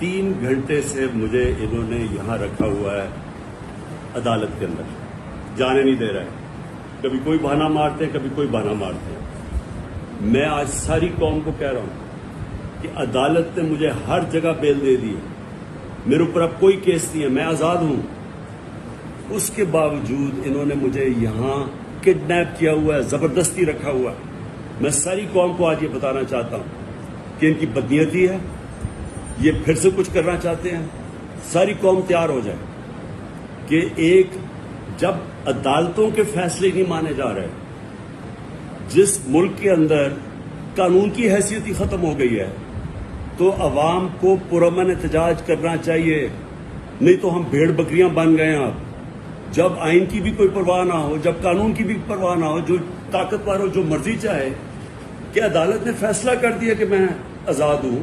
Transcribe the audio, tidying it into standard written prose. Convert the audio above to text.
3 घंटे से मुझे इन्होंने यहाँ रखा हुआ है अदालत के अंदर, जाने नहीं दे रहा है। कभी कोई बहाना मारते हैं, कभी कोई बहाना मारते हैं। मैं आज सारी कौम को कह रहा हूं कि अदालत ने मुझे हर जगह बेल दे दी है, मेरे ऊपर अब कोई केस नहीं है, मैं आज़ाद हूं। उसके बावजूद इन्होंने मुझे यहाँ किडनैप किया हुआ है, ज़बरदस्ती रखा हुआ है। मैं सारी कौम को आज ये बताना चाहता हूं कि इनकी बदनीयती है, ये फिर से कुछ करना चाहते हैं। सारी कौम तैयार हो जाए कि एक जब अदालतों के फैसले नहीं माने जा रहे, जिस मुल्क के अंदर कानून की हैसियत ही खत्म हो गई है, तो अवाम को पुरअमन एहतजाज करना चाहिए। नहीं तो हम भेड़ बकरियां बन गए हैं। अब जब आइन की भी कोई परवाह ना हो, जब कानून की भी परवाह ना हो, जो ताकतवर हो जो मर्जी चाहे, कि अदालत ने फैसला कर दिया कि मैं आज़ाद हूं,